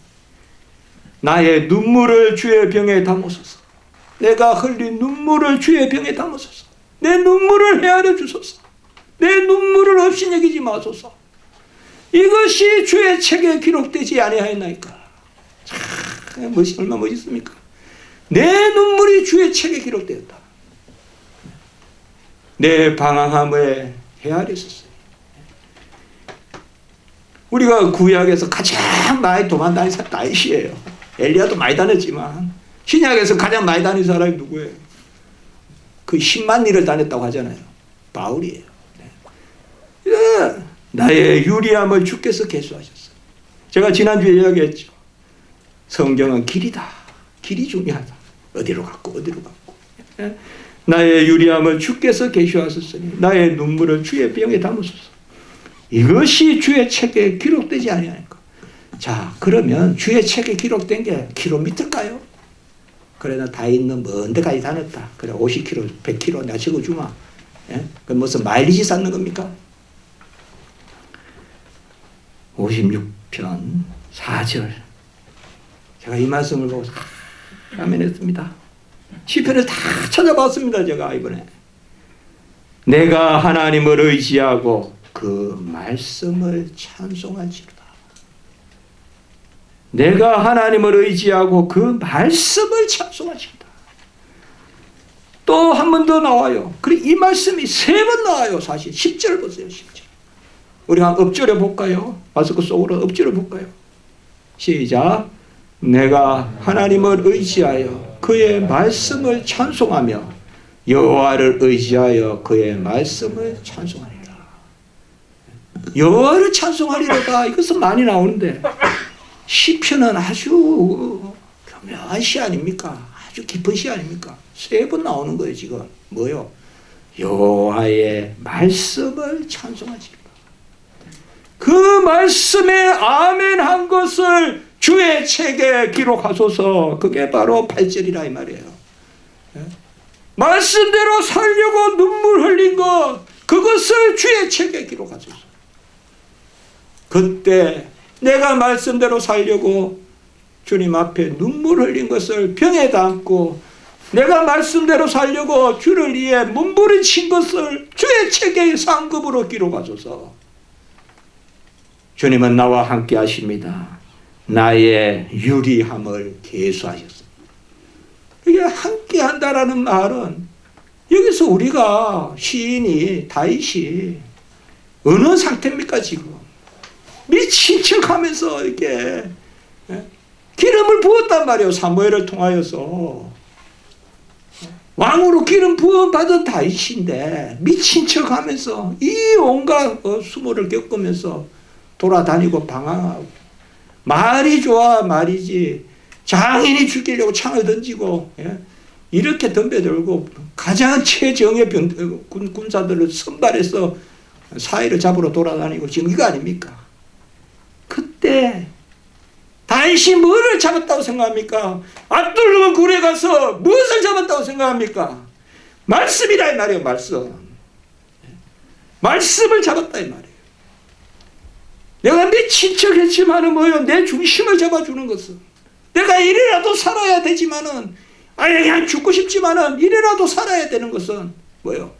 나의 눈물을 주의 병에 담으소서. 내가 흘린 눈물을 주의 병에 담으소서. 내 눈물을 헤아려 주소서. 내 눈물을 없이 여기지 마소서. 이것이 주의 책에 기록되지 아니하였나이까. 얼마나 멋있습니까? 내 눈물이 주의 책에 기록되었다. 내 방황함을 헤아리셨어요. 우리가 구약에서 가장 많이 도망다닌 사람이 다윗이에요. 엘리야도 많이 다녔지만 신약에서 가장 많이 다닌 사람이 누구예요? 그 10만 리를 다녔다고 하잖아요. 바울이에요. 네. 예. 나의 유리함을 주께서 계수하셨어요. 제가 지난주에 이야기했죠. 성경은 길이다. 길이 중요하다. 어디로 갔고. 예. 나의 유리함을 주께서 계수하셨으니 나의 눈물을 주의 병에 담으소서. 이것이 주의 책에 기록되지 아니하니까. 자, 그러면 주의 책에 기록된 게 킬로미터일까요? 그래, 나 다 있는 먼 데까지 다녔다. 그래, 50km, 100km 내가 적어주마. 예? 그 무슨 마일리지 쌓는 겁니까? 56편 4절. 제가 이 말씀을 보고 아멘했습니다. 시편을 다 찾아봤습니다. 제가 이번에. 내가 하나님을 의지하고 그 말씀을 찬송할지로다. 내가 하나님을 의지하고 그 말씀을 찬송할지로다. 또 한 번 더 나와요. 그리고 이 말씀이 3번 나와요. 사실 10절 보세요. 10절. 우리 한번 엎드려 볼까요? 마스크 속으로 엎드려 볼까요? 시작. 내가 하나님을 의지하여 그의 말씀을 찬송하며 여호와를 의지하여 그의 말씀을 찬송하리라. 여호와를 찬송하리로다. 이것은 많이 나오는데 시편은 아주 교묘한 시 아닙니까? 아주 깊은 시 아닙니까? 3번 나오는 거예요. 지금 뭐요? 여호와의 말씀을 찬송하시리라. 그 말씀에 아멘한 것을 주의 책에 기록하소서. 그게 바로 8절이라 이 말이에요. 말씀대로 살려고 눈물 흘린 것, 그것을 주의 책에 기록하소서. 그때 내가 말씀대로 살려고 주님 앞에 눈물 흘린 것을 병에 담고 내가 말씀대로 살려고 주를 위해 몸부림친 것을 주의 책에 상급으로 기록하소서. 주님은 나와 함께 하십니다. 나의 유리함을 계수하셨습니다. 이게 함께 한다라는 말은 여기서 우리가 시인이 다윗이 어느 상태입니까 지금? 미친 척하면서 이렇게 기름을 부었단 말이에요. 사무엘을 통하여서 왕으로 기름 부어 받은 다윗인데 미친 척하면서 이 온갖 수모를 겪으면서 돌아다니고 방황하고 말이 좋아 말이지 장인이 죽이려고 창을 던지고 이렇게 덤벼들고 가장 최정예 군사들을 선발해서 사이를 잡으러 돌아다니고 지금 이거 아닙니까? 그때 다윗이 뭐를 잡았다고 생각합니까? 압둘룸 굴에 가서 무엇을 잡았다고 생각합니까? 말씀이라 이 말이에요. 말씀을 잡았다 이 말이에요. 내가 미친 척 했지만은 뭐요? 내 중심을 잡아주는 것은 내가 이래라도 살아야 되지만은 그냥 죽고 싶지만은 이래라도 살아야 되는 것은 뭐요?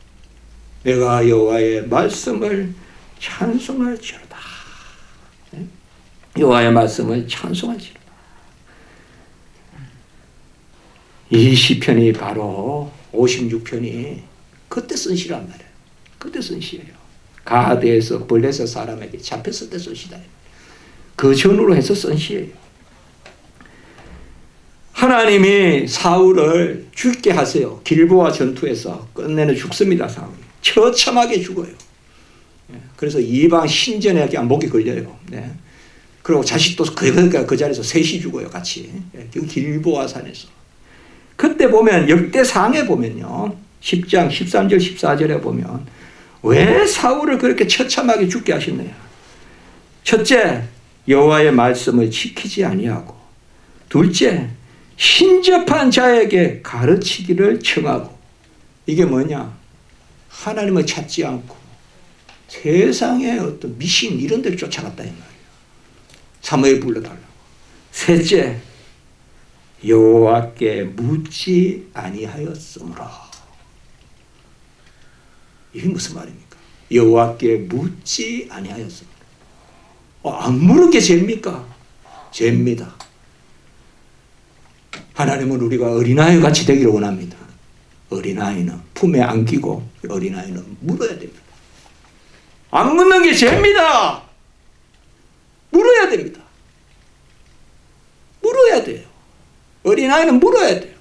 내가 여호와의 말씀을 찬송할지로다. 여호와의 말씀을 찬송할지로다. 이 시편이 바로 56편이 그때 쓴 시란 말이에요. 그때 쓴 시예요. 가드에서 블레셋 사람에게 잡혔을 때 쓴 시다. 그 전후로 해서 쓴 시예요. 하나님이 사울을 죽게 하세요. 길보아 전투에서 끝내는 죽습니다. 사울이 처참하게 죽어요. 그래서 이방 신전에게 목이 걸려요. 그리고 자식도 그 자리에서 셋이 죽어요. 같이. 길보아 산에서. 그때 보면 역대상에 보면요. 10장 13절 14절에 보면 왜 사울을 그렇게 처참하게 죽게 하셨느냐. 첫째, 여호와의 말씀을 지키지 아니하고, 둘째, 신접한 자에게 가르치기를 청하고. 이게 뭐냐? 하나님을 찾지 않고 세상의 어떤 미신 이런 데를 쫓아갔다 이 말이에요. 사무엘 불러달라고. 셋째, 여호와께 묻지 아니하였으므로. 이게 무슨 말입니까? 여호와께 묻지 아니하였으므로. 안 물은 게 죄입니까? 죄입니다. 하나님은 우리가 어린아이 같이 되기를 원합니다. 어린아이는 품에 안기고 어린아이는 물어야 됩니다. 안 묻는 게 죄입니다. 물어야 됩니다. 물어야 돼요. 어린아이는 물어야 돼요.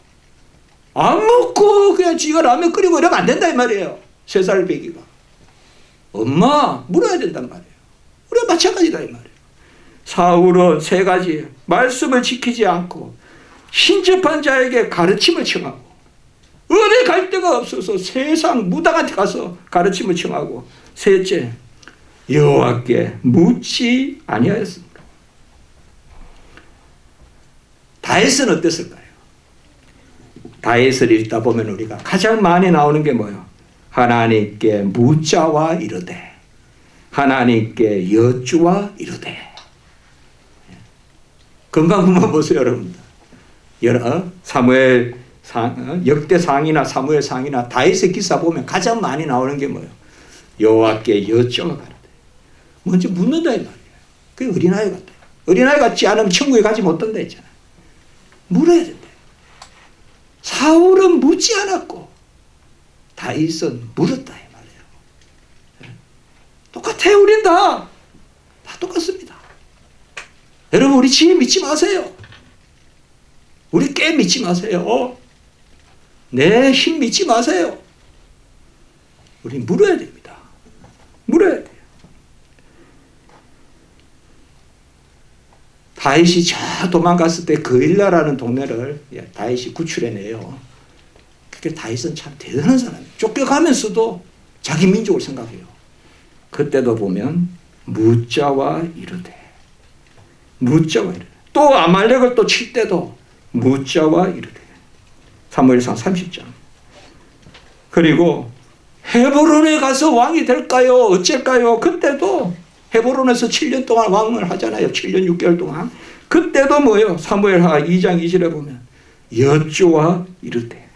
안 묻고 그냥 지가 라면 끓이고 이러면 안 된다 이 말이에요. 3살 배기가. 엄마 물어야 된단 말이에요. 우리가 마찬가지다 이 말이에요. 사울은 3가지 말씀을 지키지 않고 신접한 자에게 가르침을 청하고 어디 갈 데가 없어서 세상 무당한테 가서 가르침을 청하고 셋째 여호와께 묻지 아니하였습니다. 다윗은 어땠을까요? 다윗을 읽다 보면 우리가 가장 많이 나오는 게 뭐예요? 하나님께 묻자와 이르되 하나님께 여쭈와 이르되 금방 한번 보세요, 여러분들. 사무엘 역대 상이나 사무엘 상이나 다윗의 기사 보면 가장 많이 나오는 게 뭐예요? 여호와께 여쭤가라. 먼저 묻는다 이 말이에요. 그게 어린아이 같아요. 어린아이 같지 않으면 천국에 가지 못한다 했잖아요. 물어야 된다. 사울은 묻지 않았고 다윗은 물었다 이 말이에요. 똑같아요. 우린 다 똑같습니다. 여러분, 우리 지혜 믿지 마세요. 우리 깨 믿지 마세요. 내 힘 믿지 마세요. 우리 물어야 됩니다. 물어야 돼요. 다윗이 저 도망갔을 때 그일라라는 동네를 다윗이 구출해내요. 그게 다윗은 참 대단한 사람이에요. 쫓겨가면서도 자기 민족을 생각해요. 그때도 보면 무자와 이르되, 무자와 이르되, 또 아말렉을 또 칠 때도 무자와 이르되. 사무엘상 30장. 그리고 헤브론에 가서 왕이 될까요? 어쩔까요? 그때도 헤브론에서 7년 동안 왕을 하잖아요. 7년 6개월 동안. 그때도 뭐예요? 사무엘하 2장 2절에 보면 여쭈와 이르되.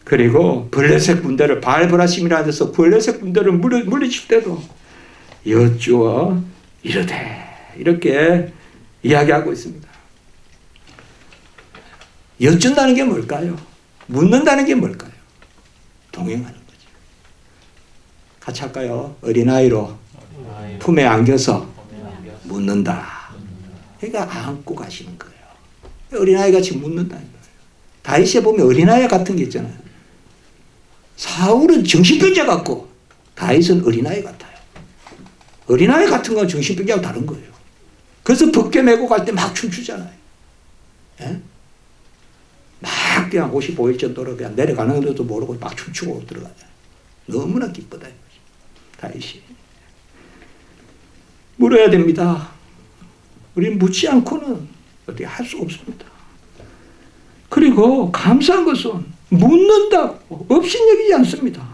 그리고 블레셋 군대를 바알브라심이라는 데서 블레셋 군대를 물리칠 때도 여쭈와 이르되. 이렇게 이야기하고 있습니다. 여쭌다는 게 뭘까요? 묻는다는 게 뭘까요? 동행하는 거죠. 같이 할까요? 어린아이로 품에 안겨서 묻는다. 그러니까 안고 가시는 거예요. 어린아이 같이 묻는다는 거예요. 다윗에 보면 어린아이 같은 게 있잖아요. 사울은 정신병자 같고 다윗은 어린아이 같아요. 어린아이 같은 건 정신병자하고 다른 거예요. 그래서 벗게 메고 갈 때 막 춤추잖아요. 예? 막 그냥 55일 정도로 그냥 내려가는 것도 모르고 막 춤추고 들어가잖아요. 너무나 기쁘다. 다윗이. 물어야 됩니다. 우리는 묻지 않고는 어떻게 할 수 없습니다. 그리고 감사한 것은 묻는다고 없인 여기지 않습니다.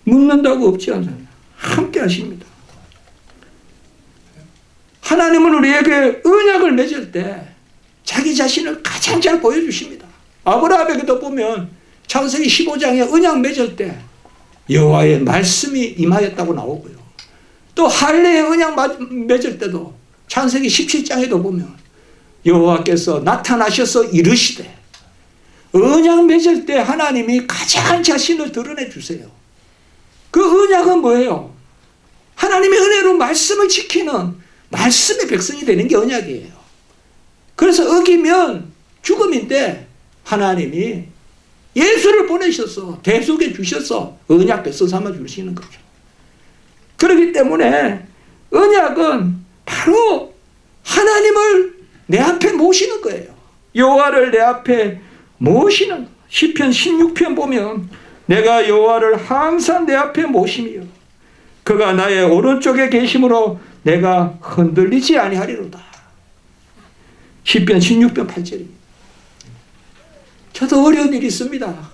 묻는다고 없지 않습니다. 함께 하십니다. 하나님은 우리에게 언약을 맺을 때 자기 자신을 가장 잘 보여주십니다. 아브라함에게도 보면 창세기 15장에 언약 맺을 때 여호와의 말씀이 임하였다고 나오고요. 또 할례의 언약 맺을 때도 창세기 17장에도 보면 여호와께서 나타나셔서 이르시되, 언약 맺을 때 하나님이 가장 자신을 드러내 주세요. 그 언약은 뭐예요? 하나님의 은혜로 말씀을 지키는 말씀의 백성이 되는 게 언약이에요. 그래서 어기면 죽음인데 하나님이 예수를 보내셔서 대속해 주셔서 언약 백성 삼아 주시는 거죠. 그렇기 때문에 언약은 바로 하나님을 내 앞에 모시는 거예요. 여호와를 내 앞에 모시는. 시편 16편 보면 내가 여호와를 항상 내 앞에 모시며 그가 나의 오른쪽에 계심으로 내가 흔들리지 아니하리로다. 시편 16편 8절입니다. 저도 어려운 일이 있습니다.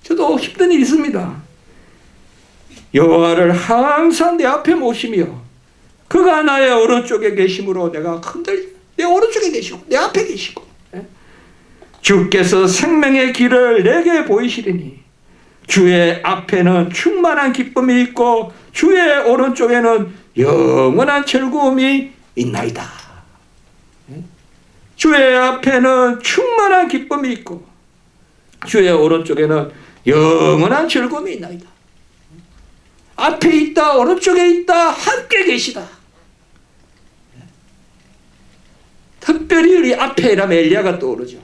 저도 힘든 일이 있습니다. 여호와를 항상 내 앞에 모시며 그가 나의 오른쪽에 계심으로 내가 내 오른쪽에 계시고 내 앞에 계시고, 주께서 생명의 길을 내게 보이시리니 주의 앞에는 충만한 기쁨이 있고 주의 오른쪽에는 영원한 즐거움이 있나이다. 주의 앞에는 충만한 기쁨이 있고 주의 오른쪽에는 영원한 즐거움이 있나이다. 앞에 있다, 오른쪽에 있다, 함께 계시다. 특별히 우리 앞에 이라면 엘리야가 떠오르죠.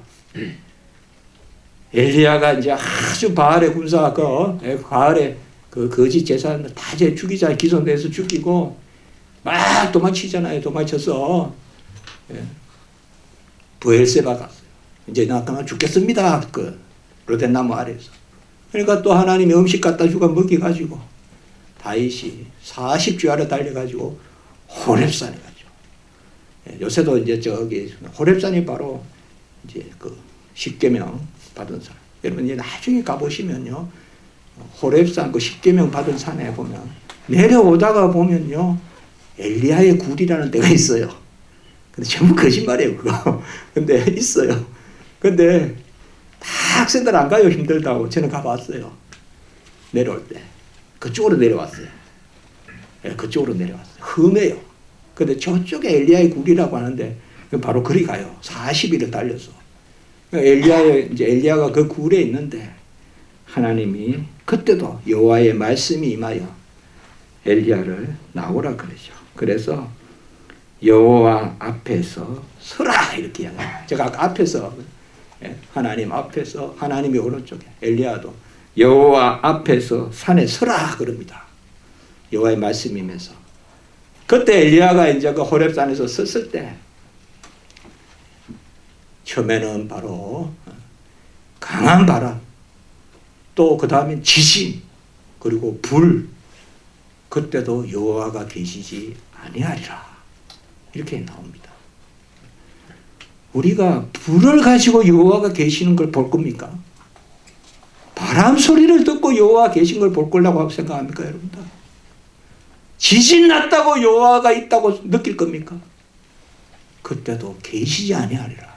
엘리야가 이제 아주 바알의 군사, 바알의 그 거짓 제사를 다 이제 죽이자, 기존돼서 죽이고 막 도망치잖아요. 도망쳐서 브엘세바 갔어요. 이제 나 그만 죽겠습니다. 그 로덴나무 아래에서. 그러니까 또 하나님이 음식 갖다 주고 먹여가지고 다윗이 40주야로 달려가지고 호렙산에 가죠. 요새도 이제 저기 호렙산이 바로 이제 그 십계명 받은 산. 여러분 이제 나중에 가보시면요, 호렙산 그 십계명 받은 산에 보면 내려오다가 보면요 엘리야의 굴이라는 데가 있어요. 근데 전부 거짓말이에요, 그거. 근데 있어요. 근데 다 학생들 안 가요, 힘들다고. 저는 가봤어요. 내려올 때. 그쪽으로 내려왔어요. 네, 그쪽으로 내려왔어요. 험해요. 근데 저쪽에 엘리야의 굴이라고 하는데 바로 그리 가요. 40일을 달려서. 엘리야가 그 굴에 있는데 하나님이 그때도 여호와의 말씀이 임하여 엘리야를 나오라 그러죠. 그래서 여호와 앞에서 서라 이렇게 이야기해요. 제가 아까 앞에서 하나님 앞에서 하나님이 오른쪽에 엘리야도 여호와 앞에서 산에 서라 그럽니다. 여호와의 말씀이면서 그때 엘리야가 이제 그 호렙산에서 섰을 때 처음에는 바로 강한 바람 또 그 다음에 지진 그리고 불 그때도 여호와가 계시지 아니하리라 이렇게 나옵니다. 우리가 불을 가지고 여호와가 계시는 걸 볼 겁니까? 바람 소리를 듣고 여호와 계신 걸 볼 거라고 생각합니까, 여러분들? 지진 났다고 여호와가 있다고 느낄 겁니까? 그때도 계시지 아니하리라.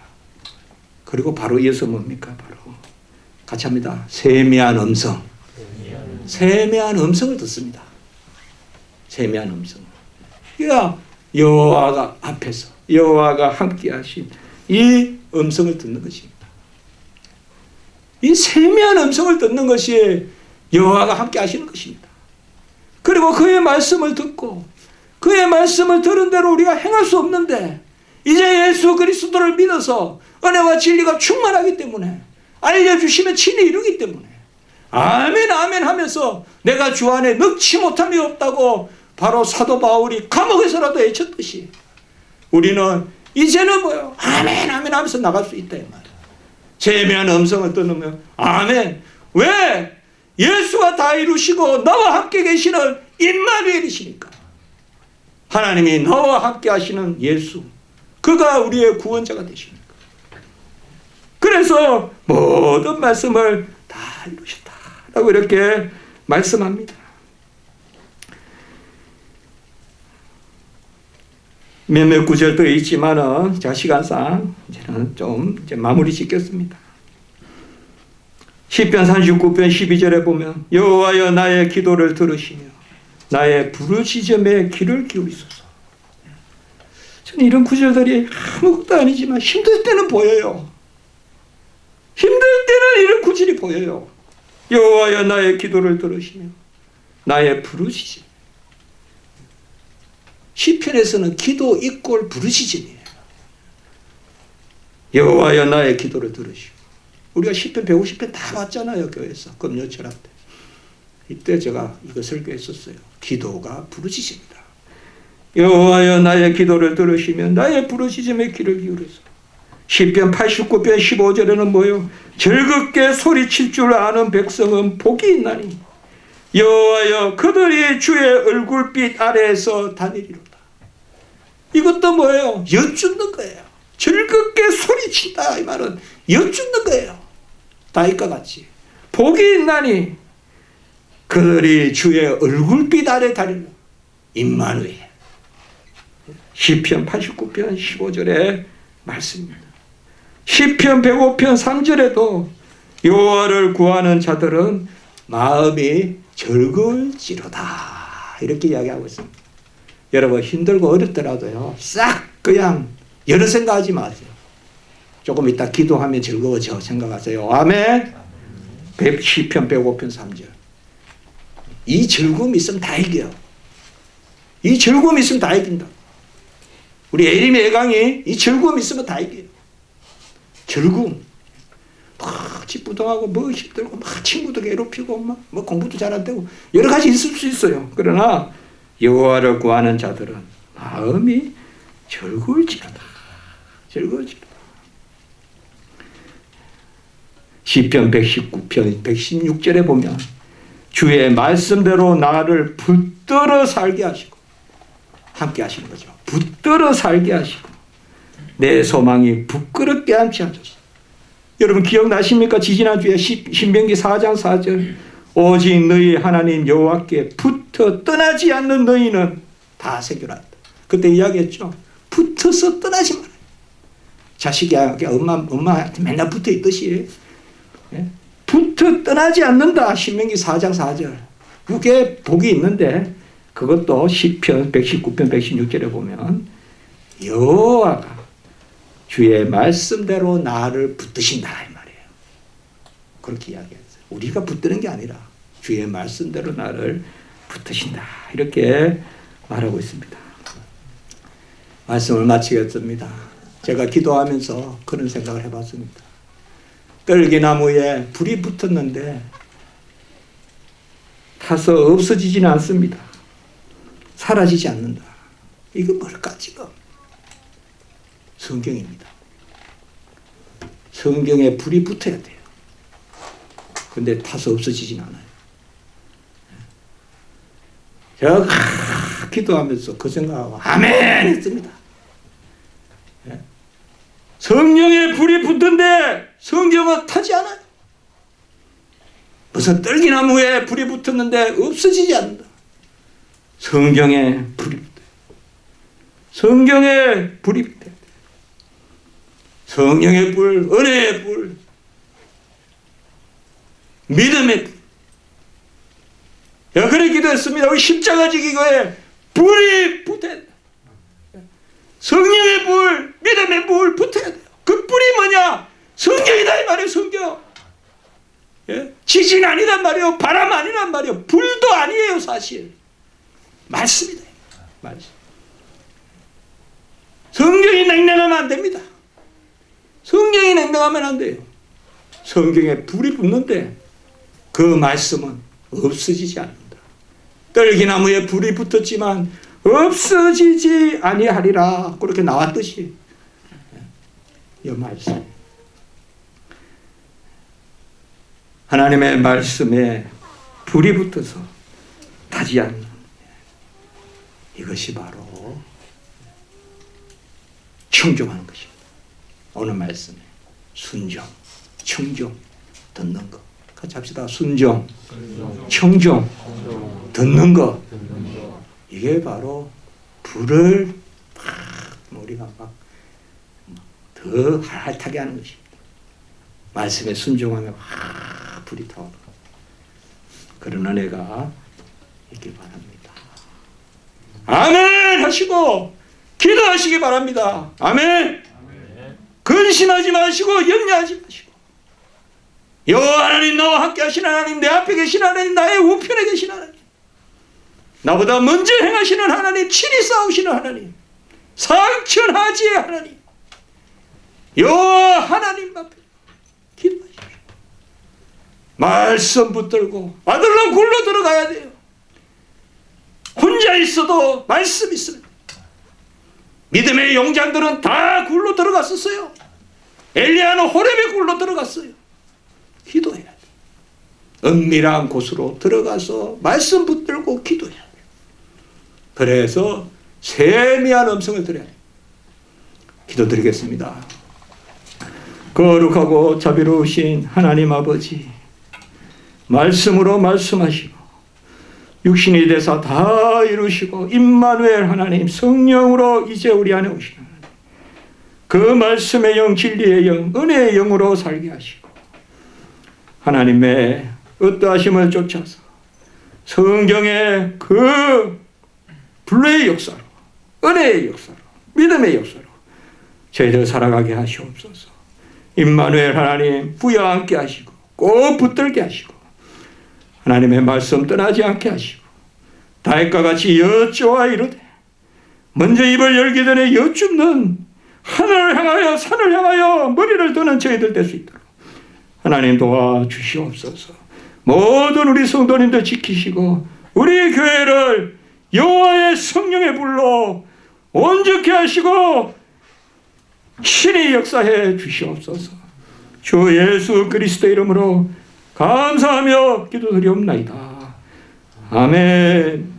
그리고 바로 이어서 뭡니까? 바로 같이 합니다. 세미한 음성. 세미한 음성을 듣습니다. 세미한 음성. 그러니까 여호와가 앞에서 여호와가 함께 하신 이 음성을 듣는 것입니다. 이 세미한 음성을 듣는 것이 여호와가 함께 하시는 것입니다. 그리고 그의 말씀을 듣고 그의 말씀을 들은 대로 우리가 행할 수 없는데 이제 예수 그리스도를 믿어서 은혜와 진리가 충만하기 때문에 알려주시면 진리 이루기 때문에 아멘 아멘 하면서 내가 주 안에 넣지 못함이 없다고 바로 사도 바울이 감옥에서라도 외쳤듯이 우리는 이제는 뭐요? 아멘 아멘 하면서 나갈 수 있다 이 말이에요. 세미한 음성을 듣는 아멘. 왜? 예수가 다 이루시고 나와 함께 계시는 임마누엘이시니까. 하나님이 나와 함께 하시는 예수 그가 우리의 구원자가 되시니까. 그래서 모든 말씀을 다 이루셨다라고 이렇게 말씀합니다. 몇몇 구절 더 있지만은 제가 시간상 이제는 좀 마무리 짓겠습니다. 시편 39편 12절에 보면 여호와여 나의 기도를 들으시며 나의 부르짖음에 귀를 기울이소서. 저는 이런 구절들이 아무것도 아니지만 힘들 때는 보여요. 힘들 때는 이런 구절이 보여요. 여호와여 나의 기도를 들으시며 나의 부르짖음. 시편에서는 기도 이꼴 부르짖음이에요. 여호와여 나의 기도를 들으시고 우리가 시편 150편 다 봤잖아요. 교회에서 금요 철학 때. 이때 제가 이거 설교했었어요. 기도가 부르짖음이다. 여호와여 나의 기도를 들으시면 나의 부르짖음에 귀를 기울여서 시편 89편 15절에는 뭐요? 즐겁게 소리칠 줄 아는 백성은 복이 있나니 여호와여 그들이 주의 얼굴빛 아래에서 다니리로다. 이것도 뭐예요? 엿주는 거예요. 즐겁게 소리친다 이 말은 엿주는 거예요. 다윗과 같이 복이 있나니 그들이 주의 얼굴빛 아래 다니리로다. 임마누엘. 시편 89편 15절의 말씀입니다. 시편 105편 3절에도 여호와를 구하는 자들은 마음이 즐거울지로다 이렇게 이야기하고 있습니다. 여러분 힘들고 어렵더라도요 싹 그냥 여러 생각하지 마세요. 조금 이따 기도하면 즐거워져 생각하세요. 아멘. 시편 105편 3절. 이 즐거움이 있으면 다 이겨요. 이 즐거움이 있으면 다 이긴다. 우리 에림 애강이 이 즐거움이 있으면 다 이겨요. 즐거움. 막 집부동하고 뭐 힘들고 막 친구도 괴롭히고 막 뭐 공부도 잘 안 되고 여러 가지 있을 수 있어요. 그러나 여호와를 구하는 자들은 마음이 즐거울지로다. 즐거울지로다. 시편 119편 116절에 보면 주의 말씀대로 나를 붙들어 살게 하시고 함께 하시는 거죠. 붙들어 살게 하시고 내 소망이 부끄럽게 않지 않소서. 여러분 기억나십니까? 지지난주에 신명기 4장 4절 오직 너희 하나님 여호와께 붙어 떠나지 않는 너희는 다 새겨놨다. 그때 이야기했죠. 붙어서 떠나지 말아요. 자식이 엄마한테 맨날 붙어 있듯이 붙어 떠나지 않는다. 신명기 4장 4절. 이게 복이 있는데 그것도 시편 119편 116절에 보면 여호와가 주의 말씀대로 나를 붙드신다 이 말이에요. 그렇게 이야기했어요. 우리가 붙드는 게 아니라 주의 말씀대로 나를 붙드신다 이렇게 말하고 있습니다. 말씀을 마치겠습니다. 제가 기도하면서 그런 생각을 해봤습니다. 떨기나무에 불이 붙었는데 타서 없어지지는 않습니다. 사라지지 않는다. 이거 뭘까 지금? 성경입니다. 성경에 불이 붙어야 돼요. 근데 타서 없어지진 않아요. 제가 기도하면서 그 생각하고 아멘 했습니다. 성령에 불이 붙던데 성경은 타지 않아요. 무슨 떨기나무에 불이 붙었는데 없어지지 않는다. 성경에 불이 붙어요. 성경에 불이 붙어요. 성령의 불, 은혜의 불, 믿음의 불. 제가 그렇게 기도했습니다. 우리 십자가 지기고에 불이 붙어야 돼요. 성령의 불, 믿음의 불 붙어야 돼요. 그 불이 뭐냐? 성경이다 이 말이에요. 성경. 예? 지진 아니란 말이에요. 바람 아니란 말이에요. 불도 아니에요 사실. 말씀이다. 말씀. 성경이 냉랭하면 안 됩니다. 성경이 냉랭하면 안 돼요. 성경에 불이 붙는데 그 말씀은 없어지지 않는다. 떨기나무에 불이 붙었지만 없어지지 아니하리라. 그렇게 나왔듯이 이 말씀. 하나님의 말씀에 불이 붙어서 타지 않는 이것이 바로 청종하는 것입니다. 오늘 말씀에 순종, 청종, 듣는 것. 같이 합시다. 순종, 청종, 듣는 것. 이게 바로 불을 우리가 막 더 활타게 하는 것입니다. 말씀에 순종하면 불이 타오르고 그런 은혜가 있길 바랍니다. 아멘 하시고 기도하시기 바랍니다. 아멘. 근심하지 마시고 염려하지 마시고 여호와 하나님 나와 함께 하신 하나님 내 앞에 계신 하나님 나의 우편에 계신 하나님 나보다 먼저 행하시는 하나님 친히 싸우시는 하나님 상천하지의 하나님 여호와 하나님 앞에 기도하십시오. 말씀 붙들고 아들로 굴러 들어가야 돼요. 혼자 있어도 말씀 있으면 믿음의 용장들은 다 굴러 들어갔었어요. 엘리야는 호렙에 굴러 들어갔어요. 기도해야 돼요. 은밀한 곳으로 들어가서 말씀 붙들고 기도해야 돼요. 그래서 세미한 음성을 들어야 돼요. 기도드리겠습니다. 거룩하고 자비로우신 하나님 아버지 말씀으로 말씀하시고 육신이 되사 다 이루시고 임마누엘 하나님 성령으로 이제 우리 안에 오시는 하나님 그 말씀의 영 진리의 영 은혜의 영으로 살게 하시고 하나님의 어떠하심을 쫓아서 성경의 그 불의 역사로 은혜의 역사로 믿음의 역사로 저희들 살아가게 하시옵소서. 임마누엘 하나님 부여함께 하시고 꼭 붙들게 하시고 하나님의 말씀 떠나지 않게 하시고 다윗과 같이 여쭈어 이르되 먼저 입을 열기 전에 여쭙는 하늘을 향하여 산을 향하여 머리를 드는 저희들 될 수 있도록 하나님 도와주시옵소서. 모든 우리 성도님들 지키시고 우리 교회를 여호와의 성령의 불로 온전케 하시고 신이 역사해 주시옵소서. 주 예수 그리스도 이름으로 감사하며 기도드리옵나이다. 아멘.